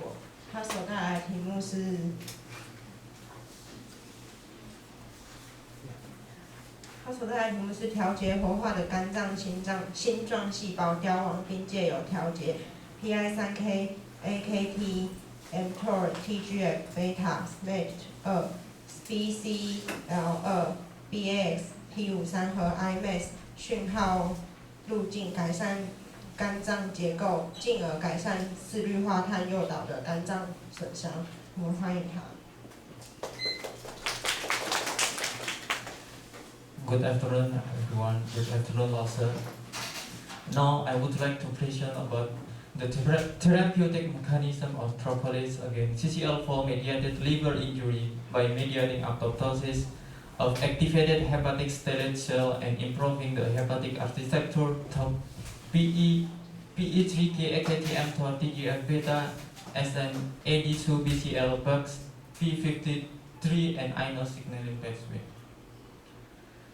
果。他所带来的题目是调节活化的肝脏心状细胞凋亡，并借由调节 PI3K、AKT、mTOR、TGF、beta、SMAT2、BCL2、BAX、P53和 IMAX 讯号路径改善肝脏结构，进而改善四氯化碳诱导的肝脏损伤。我们欢迎他。Good afternoon, everyone. Good afternoon, also. Now, I would like to present about the therapeutic mechanism of propolis against CCL4-mediated liver injury by mediating apoptosis of activated hepatic stellate cell and improving the hepatic architecture of PE3K, AKT, mTOR, TGF-beta, SN, AD2, BCL, P53, and iNOS signaling pathway.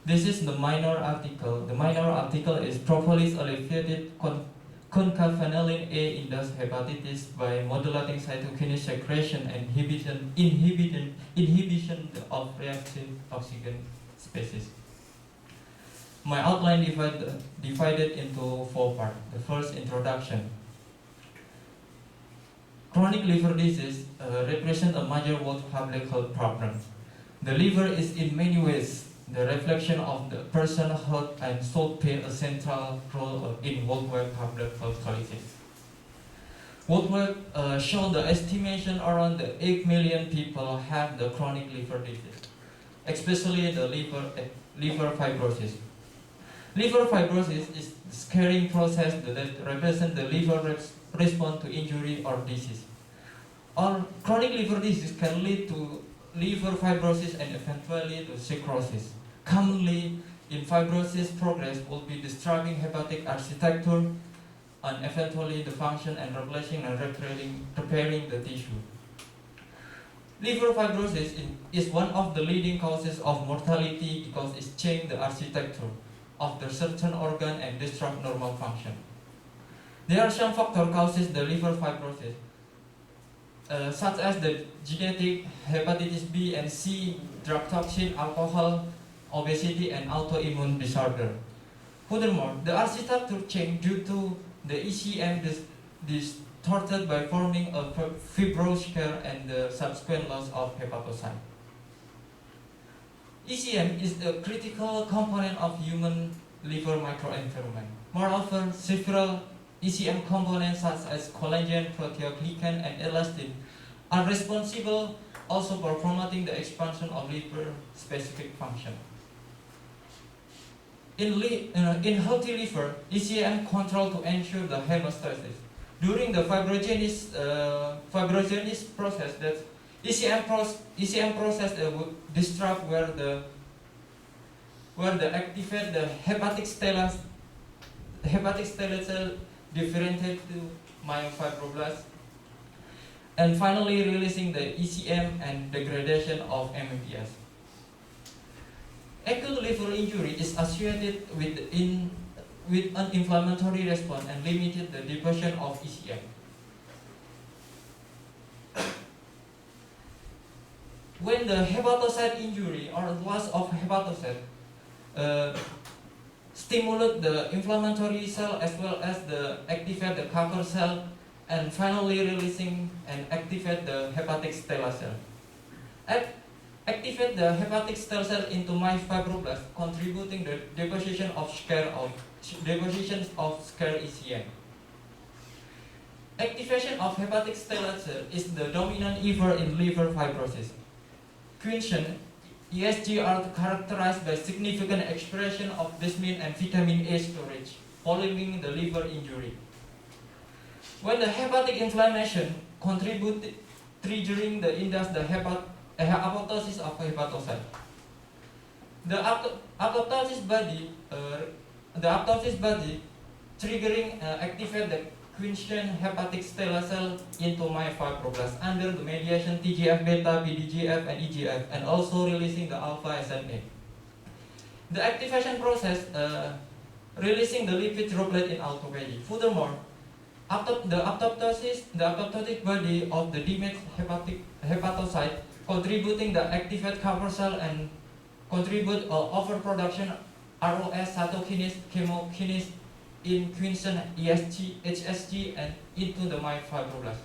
This is the minor article. The minor article is propolis alleviated concavenoline A induced hepatitis by modulating cytokine secretion and inhibition of reactive oxygen species. My outline divided into 4 parts. The first, introduction. Chronic liver disease represents a major world public health problem. The liver is in many ways the reflection of the person's health and should play a central role in worldwide public health policies. Worldwide show the estimation around 8 million people have the chronic liver disease, especially the liver fibrosis. Liver fibrosis is the scarring process that represents the liver response to injury or disease. Or chronic liver disease can lead to liver fibrosis and eventually to cirrhosis. Commonly, in fibrosis, progress will be disturbing hepatic architecture and eventually the function and replacing and repairing the tissue. Liver fibrosis is one of the leading causes of mortality because it changes the architecture of the certain organ and disrupt normal function. There are some factors causes the liver fibrosis, such as the genetic, hepatitis B and C, drug toxin, alcohol, obesity, and autoimmune disorder. Furthermore, the architecture change due to the ECM distorted by forming a fibrous scar and the subsequent loss of hepatocyte. ECM is a critical component of human liver microenvironment. Moreover, several ECM components such as collagen, proteoglycan, and elastin are responsible also for promoting the expansion of liver-specific function. In healthy liver, ECM control to ensure the hemostasis. During the fibrogenesis process, that ECM process would disrupt where the activate the hepatic stellate cell differentiate to myofibroblasts, and finally releasing the ECM and degradation of MMPs. Acute liver injury is associated with an inflammatory response and limited the deposition of ECM. When the hepatocyte injury or loss of hepatocyte stimulate the inflammatory cell as well as the activate the cover cell, and finally releasing and activate the hepatic stellate cell. Activate the hepatic stellate cell into myofibroblasts, contributing the deposition of scar ECM. Activation of hepatic stellate cell is the dominant event in liver fibrosis. Quiescent ESG are characterized by significant expression of bismuth and vitamin A storage following the liver injury. When the hepatic inflammation contributes triggering the apoptosis of hepatocyte. The apoptosis body triggering activate the quiescent hepatic stellate cell into myofibroblasts under the mediation TGF-beta, PDGF, and EGF, and also releasing the alpha SMA. The activation process releasing the lipid droplet in autophagy. Furthermore, the apoptotic body of the damaged hepatocyte, contributing the activate cover cell and contribute overproduction ROS cytokinase chemokinase in quiescent ESG, HSG and into the myofibroblast.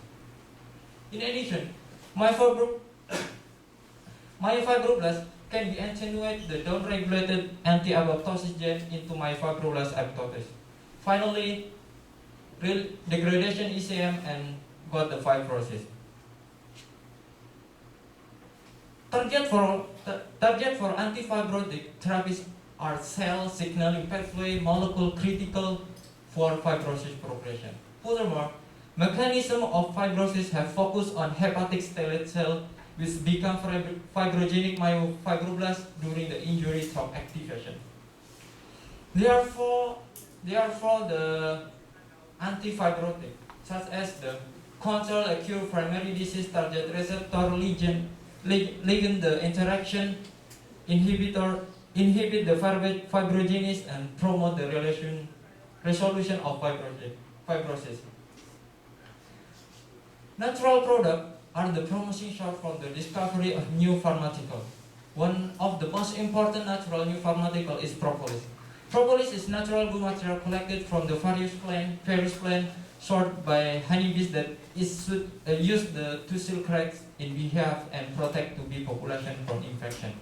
In addition, myofibroblast can be attenuate the downregulated anti-apoptosis gene into myofibroblast apoptosis. Finally, degradation ECM and got the fibrosis. Target for antifibrotic therapies are cell signaling pathway molecule critical for fibrosis progression. Furthermore, mechanism of fibrosis have focused on hepatic stellate cell which become fibrogenic myofibroblasts during the injury through activation. Therefore, the antifibrotic, such as the control acute primary disease target receptor ligand the interaction inhibit the fibrogenesis and promote the resolution of fibrosis. Natural products are the promising shot from the discovery of new pharmaceutical. One of the most important natural new pharmaceutical is propolis. Propolis is natural good material collected from the various plant sorted by honeybees that is used to seal cracks in beehive and protect the bee population from infection.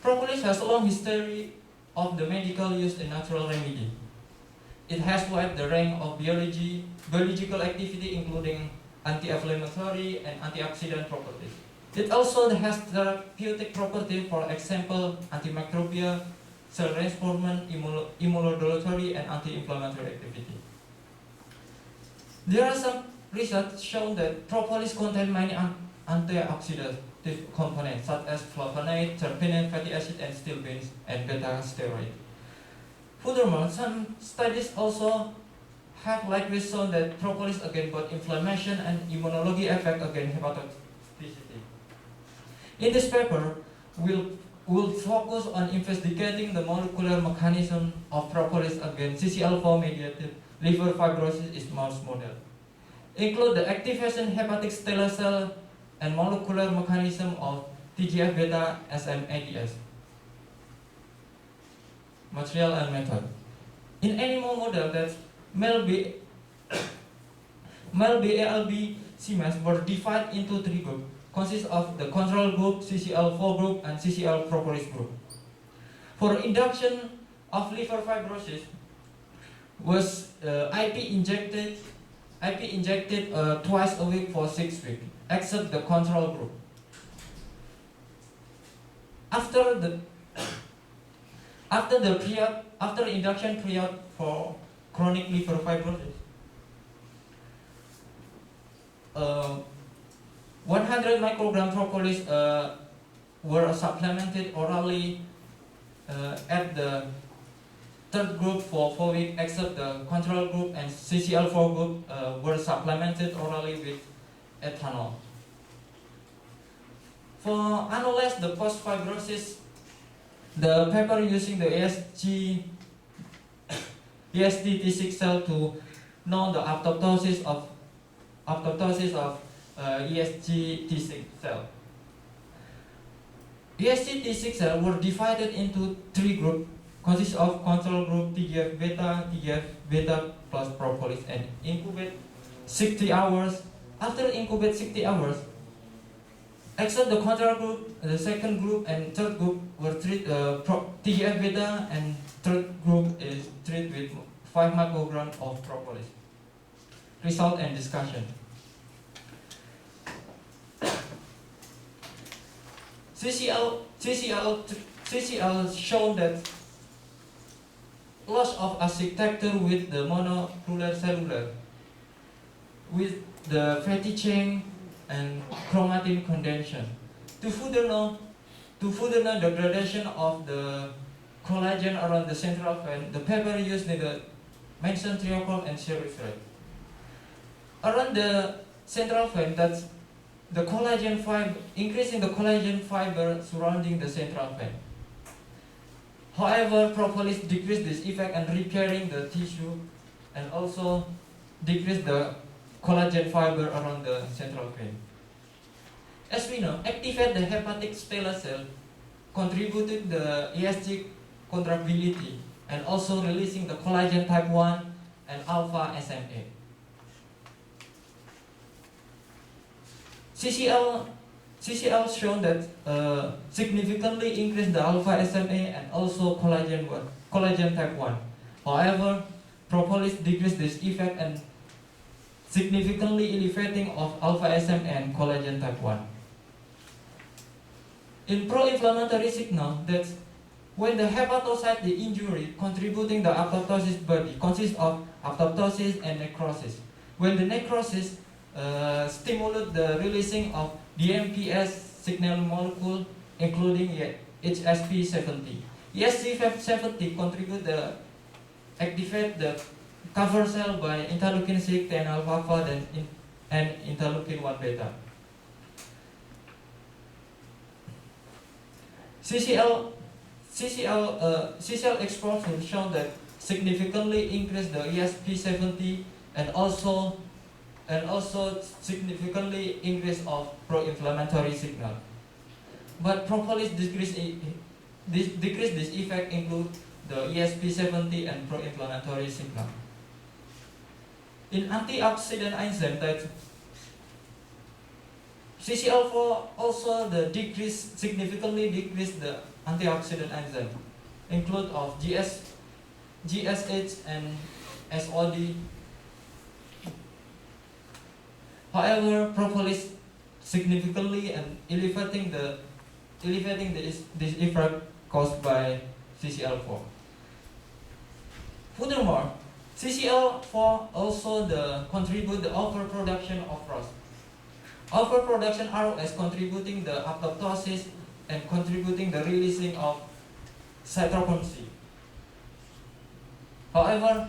Propolis has a long history of the medical use in natural remedy. It has wide the range of biological activity including anti-inflammatory and antioxidant properties. It also has therapeutic properties, for example, antimicrobial, cell reinforcement, immunomodulatory, and anti-inflammatory activity. There are some research shown that propolis contains many antioxidative components such as flavonoid, terpene, fatty acid, and stilbenes, and beta steroid. Furthermore, some studies also have likely shown that propolis against both inflammation and immunology effect against hepatotoxicity. In this paper, we'll focus on investigating the molecular mechanism of propolis against CCL4 mediated liver fibrosis in mouse model. Include the activation hepatic stellate cell and molecular mechanism of TGF-beta SMADS. Material and method. In animal model that male BALB CMAS were divided into three groups, consist of the control group, CCL4 group, and CCL propolis group. For induction of liver fibrosis, was IP injected twice a week for 6 weeks, except the control group. After induction period for chronic liver fibrosis, 100 microgram propolis were supplemented orally at the third group for 4 weeks, except the control group and CCL4 group were supplemented orally with ethanol. For analyze the post-fibrosis, the paper using the ESD-T6 cell to know the apoptosis of ESG-T6 cell. ESG-T6 cell were divided into three groups, consist of control group TGF-beta plus propolis, and incubate 60 hours. After incubate 60 hours, except the control group, the second group and third group were treated TGF-beta, and third group is treated with 5 micrograms of propolis. Result and discussion. CCL shown that loss of architecture with the monopolar cellular, with the fatty chain and chromatin condensation. To further know degradation of the collagen around the central fan, the paper used the mentioned triochrome and serous thread. Around the central fan, that's the collagen fiber, increasing the collagen fiber surrounding the central fan. However, propolis decreased this effect and repairing the tissue and also decrease the collagen fiber around the central vein. As we know, activate the hepatic stellate cell, contributing the ESG contractility, and also releasing the collagen type 1 and alpha SMA. CCL shown that significantly increase the alpha SMA and also collagen type 1. However, propolis decrease this effect and significantly elevating of alpha SMA and collagen type 1. In pro-inflammatory signal, that when the hepatocyte the injury contributing the apoptosis body consists of apoptosis and necrosis. When the necrosis stimulate the releasing of DMPS signal molecule, including HSP70. HSP70 contribute the activate the cover cell by interleukin 6, TNF alpha, and interleukin 1 beta. CCL exposure shown that significantly increase the ESP70 and also significantly increase of pro-inflammatory signal. But propolis decrease this effect include the ESP70 and pro-inflammatory signal. In antioxidant enzyme, that CCL4 also significantly decrease the antioxidant enzyme, include of GSH and SOD. However, propolis significantly and elevating this effect caused by CCL4. Furthermore, CCL4 also contribute the overproduction of ROS. Overproduction ROS contributing the apoptosis and contributing the releasing of cytochrome C. However,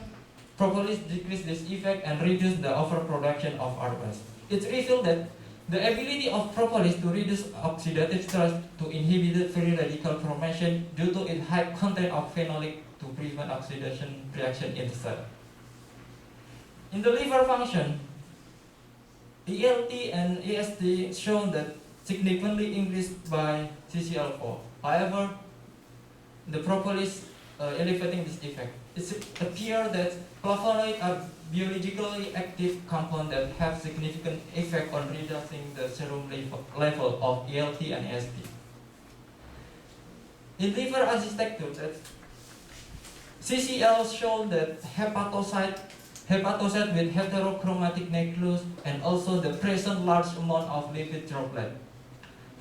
propolis decrease this effect and reduce the overproduction of ROS. It revealed that the ability of propolis to reduce oxidative stress to inhibit free radical formation due to its high content of phenolic to prevent oxidation reaction in the cell. In the liver function, ELT and AST shown that significantly increased by CCL4. However, the propolis elevating this effect. It appears that flavonoids are biologically active compounds that have significant effect on reducing the serum level of ELT and AST. In liver architecture, that CCL shown that hepatocyte with heterochromatic nucleus and also the present large amount of lipid droplet.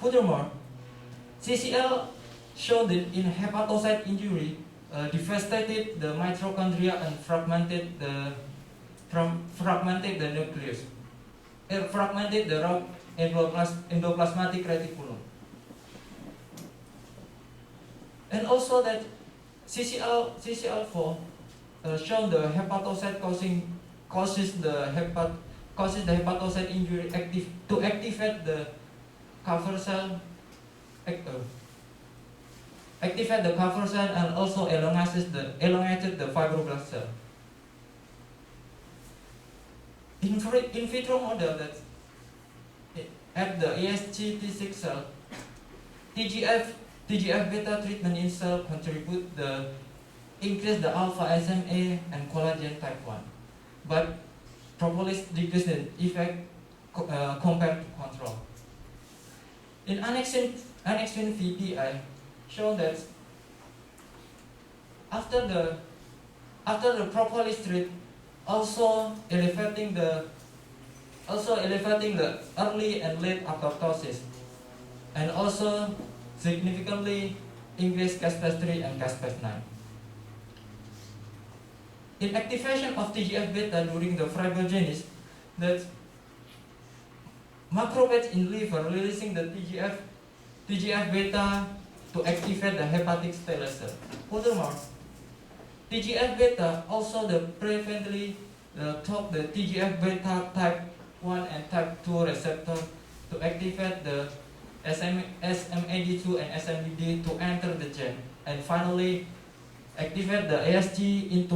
Furthermore, CCL showed that in hepatocyte injury, devastated the mitochondria and fragmented the nucleus, fragmented the rock endoplasmatic reticulum. And also that CCL4 shown the hepatocyte causes the hepatocyte injury to activate the cover cell, and also elongated the fibroblast cell. In vitro model, that at the ASGT6 cell, TGF beta treatment in cell contribute the increase the alpha SMA and collagen type 1, but propolis decrease the effect compared to control. In annexin VPI shown that after the propolis treat also elevating the early and late apoptosis, and also significantly increase caspase-3 and caspase-9. In activation of TGF beta during the fibrogenesis, that macrophage in liver releasing the TGF beta to activate the hepatic stellate cell. Furthermore, TGF beta also preferentially top the TGF beta type 1 and type 2 receptor to activate the SMAD2 and SMBD to enter the gene, and finally activate the ASG into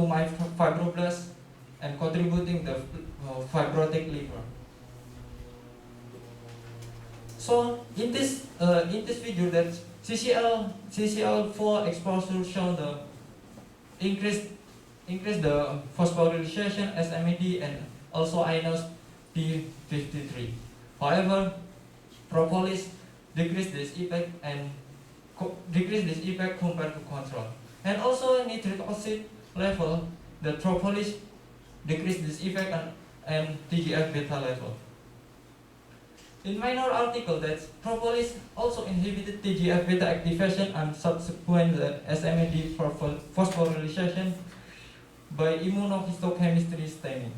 fibroblasts and contributing the fibrotic liver. So in this video, that CCL4 exposure show the increase the phosphorylation SMAD and also iNOS P53. However, propolis decrease this effect compared to control. And also nitric oxide level, the propolis decrease this effect and TGF-beta level. In minor article, that propolis also inhibited TGF-beta activation and subsequent SMAD phosphorylation by immunohistochemistry staining.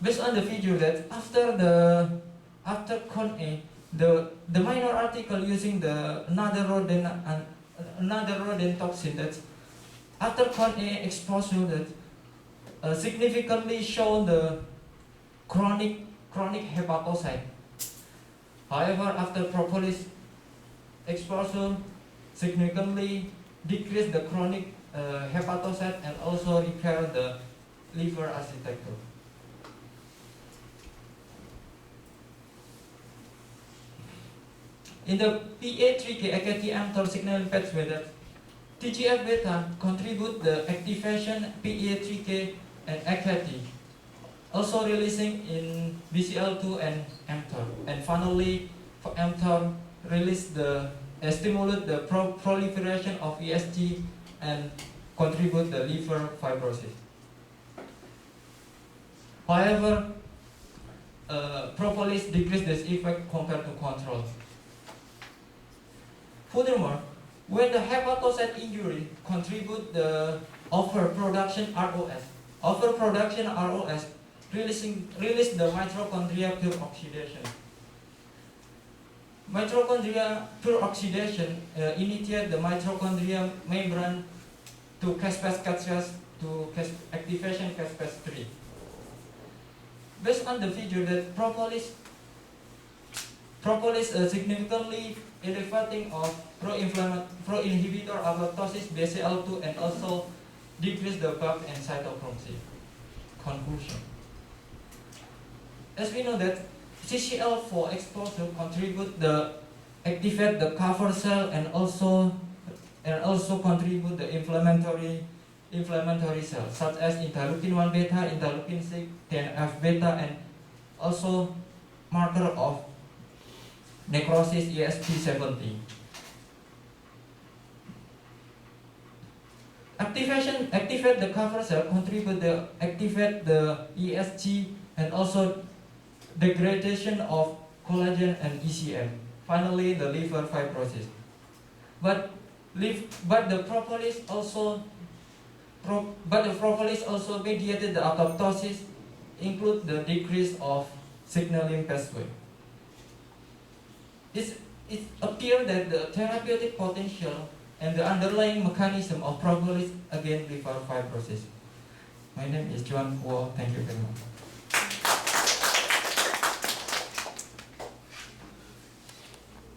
Based on the figure, that after CON-A, the minor article using another rodent toxin, that after CON-A exposure, that significantly show the chronic hepatocyte. However, after propolis exposure, significantly decrease the chronic hepatocyte and also repair the liver architecture. In the PA3K AKT-mTOR signaling pathway, that TGF-beta contribute the activation PA3K and AKT, also releasing in BCL2 and mTOR. And finally, for mTOR, stimulate the proliferation of ESG and contribute the liver fibrosis. However, propolis decrease this effect compared to control. Furthermore, when the hepatocyte injury contribute the overproduction ROS, release the mitochondria pure oxidation. Mitochondria pure oxidation initiate the mitochondria membrane to caspase to activation caspase 3. Based on the figure, that propolis significantly elevating of pro-inhibitor apoptosis BCL2 and also decrease the BAP and cytochrome C. Conclusion. As we know that CCL4 exposure activate the cover cell and also contribute the inflammatory cells such as interleukin 1 beta, interleukin 6, TNF beta, and also marker of necrosis ESP70. Activate the cover cell, activate the ESG and also degradation of collagen and ECM. Finally, the liver fibrosis. But the propolis also mediated the apoptosis, include the decrease of signaling pathway. It appears that the therapeutic potential and the underlying mechanism of propolis against liver fibrosis. My name is John Guo. Thank you very much.